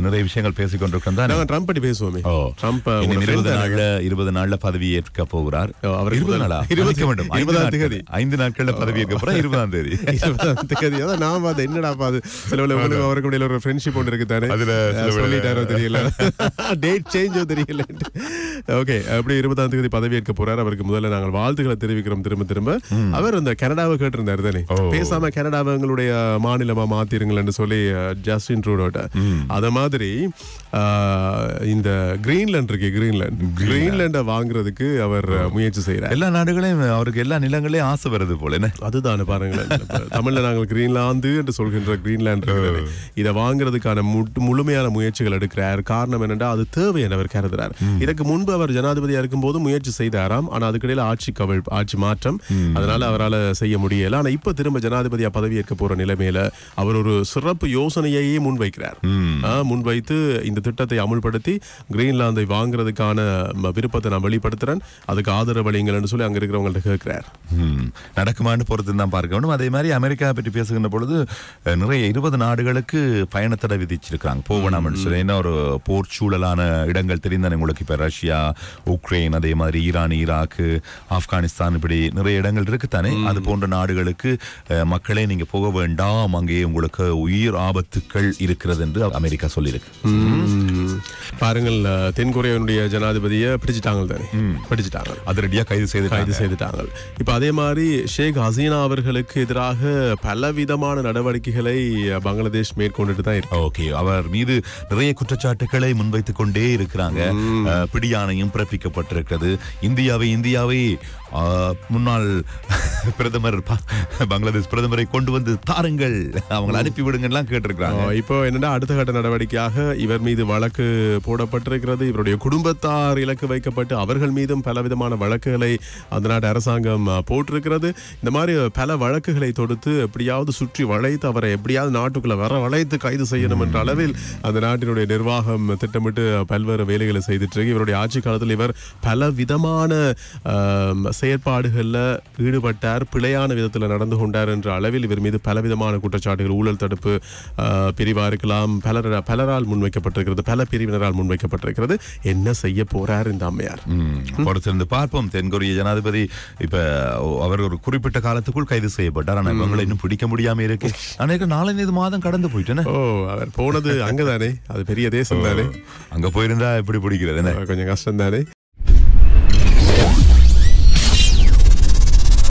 நிறைய விஷயங்கள் பேசிக் கொண்டிருக்கிறோம் தான். நாங்க ட்ரம்ப் பற்றி பேசுவோமே. ட்ரம்ப் 20 நாள்ல பதவி ஏற்க போகிறார். 20 நாளா? 5 நாட்கள்ல பதவி ஏற்க போறார். 20ஆம் தேதி. 20ஆம் தேதி. அதான் நான் பார்த்து என்னடா பாது சிலவுல அவருக்கு இடையில ஒரு ஃப்ரெண்ட்ஷிப் ஒன்று இருக்கு தானே. அதுல சொல்லிட்டாரோ தெரியல, டேட் சேஞ்சோ தெரியல. ஓகே, அப்படி 20ஆம் தேதி பதவி ஏற்க போறார். அவருக்கு முதல்ல நாங்கள் வாழ்த்துக்களை தெரிவிக்கிறோம் திரும்ப. அவர் அந்த கனடாவை கேட்டிருந்தாரு தானே, பேசாம கனடாவை எங்களுடைய மாநிலமா மாத்திருங்கள்னு சொல்லி ஜஸ்டின் ட்ரூடோட்ட. அத மாதிரி இந்த கிரீன்லாந்து இருக்கு, கிரீன்லாண்டை வாங்குறதுக்கு அவர் முயற்சி செய்யறார். எல்லா நாடுகளையும் அவருக்கு எல்லா நிலங்களையும் ஆசை வருது போல. அதுதான் பாருங்களேன், தமிழ்ல நாங்கள் கிரீன்லாந்து என்று சொல்கின்ற கிரீன்லாந்து இதை வாங்குறதுக்கான முழுமையான முயற்சிகள் எடுக்கிறார். காரணம் என்னன்னா அது தேவை என அவர் கருதுறார். இதற்கு முன்பு அவர் ஜனாதிபதியா இருக்கும் போது முயற்சி செய்தாராம். ஆனா அதுக்கிடையில ஆட்சி மாற்றம், அதனால அவரால் செய்ய முடியல. ஆனா இப்ப திரும்ப ஜனாதிபதியா பதவி ஏற்க போற நிலைமையில அவர் ஒரு சிறப்பு யோசனையையே முன்வைத்து இந்த திட்டத்தை அமுல்படுத்தி கிரீன்லாந்தை வாங்குறதுக்கான விருப்பத்தை நான் வெளிப்படுத்துறேன், அதுக்கு ஆதரவு அளிங்கள்னு சொல்லி அங்க இருக்கிறவங்கள்ட்ட கேட்கிறார். நடக்குமான்னு பொறுத்து தான் பார்க்கணும். அதே மாதிரி அமெரிக்கா பற்றி பேசுகின்ற பொழுது நிறைய 20 நாடுகளுக்கு பயணத்தடை விதிச்சிருக்காங்க, போகணும்னு சொல்லி. என்ன ஒரு போர் சூழலான இடங்கள் தெரிந்தானே உங்களுக்கு. இப்ப ரஷ்யா, உக்ரைன், அதே மாதிரி ஈரான், ஈராக்கு, ஆப்கானிஸ்தான், இப்படி நிறைய இடங்கள் இருக்குத்தானே. அது போன்ற நாடுகளுக்கு மக்களே நீங்க போக வேண்டாம், அங்கே உங்களுக்கு உயிர் ஆபத்துக்கள் இருக்கிறது என்று அமெரிக்கா சொல்லியிருக்கு. பாருங்கள், தென்கொரியாவுடைய ஜனாதிபதியை பிடிச்சிட்டாங்க, அதிரடியா கைது செய்துட்டாங்க. இப்ப அதே மாதிரி ஷேக் ஹசீனா அவர்களுக்கு எதிராக பலவிதமான நடவடிக்கைகளை பங்களாதேஷ் மேற்கொண்டுட்டு தான் இருக்கு. ஓகே, அவர் மீது நிறைய குற்றச்சாட்டுகளை முன்வைத்துக் கொண்டே இருக்கிறாங்க. பிடியாணையும் பிறப்பிக்கப்பட்டிருக்கிறது. இந்தியாவை முன்னாள் பிரதமர் பங்களாதேஷ் பிரதமரை கொண்டு வந்து தாருங்கள், அவங்களை அனுப்பிவிடுங்கலாம் கேட்டிருக்கிறாங்க. இப்போ என்னன்னா அடுத்த கட்ட நடவடிக்கையாக இவர் மீது வழக்கு போடப்பட்டிருக்கிறது. இவருடைய குடும்பத்தார் இலக்கு வைக்கப்பட்டு அவர்கள் மீதும் பலவிதமான வழக்குகளை அந்த நாட்டு அரசாங்கம் போட்டிருக்கிறது. இந்த மாதிரி பல வழக்குகளை தொடுத்து எப்படியாவது சுற்றி வளைத்து அவரை எப்படியாவது நாட்டுக்குள்ள வளைத்து கைது செய்யணும் என்ற அளவில் அந்த நாட்டினுடைய நிர்வாகம் திட்டமிட்டு பல்வேறு வேலைகளை செய்துட்டு இருக்கு. இவருடைய ஆட்சி காலத்தில் இவர் பல விதமான செயற்பாடுகளில் ஈடுபட்டார், பிழையான விதத்தில் நடந்து கொண்டார் என்ற அளவில் இவர் மீது பலவிதமான குற்றச்சாட்டுகள், ஊழல் தடுப்பு பிரிவா இருக்கலாம், பலரால் முன்வைக்கப்பட்டிருக்கிறது, பல பிரிவினரால் முன்வைக்கப்பட்டிருக்கிறது. என்ன செய்ய போறார் இந்த அம்மையார்? பொறுத்திருந்து பார்ப்போம். தென்கொரிய ஜனாதிபதி இப்ப அவர் ஒரு குறிப்பிட்ட காலத்துக்குள் கைது செய்யப்பட்டார். ஆனா இவங்களை இன்னும் பிடிக்க முடியாம இருக்கு. அன்னைக்கு 4 மாதம் கடந்து போயிட்டேன். அவர் போனது அங்கதானே, அது பெரிய தேசம் தானே, அங்க போயிருந்தா எப்படி பிடிக்கிறது, கொஞ்சம் கஷ்டம் தானே.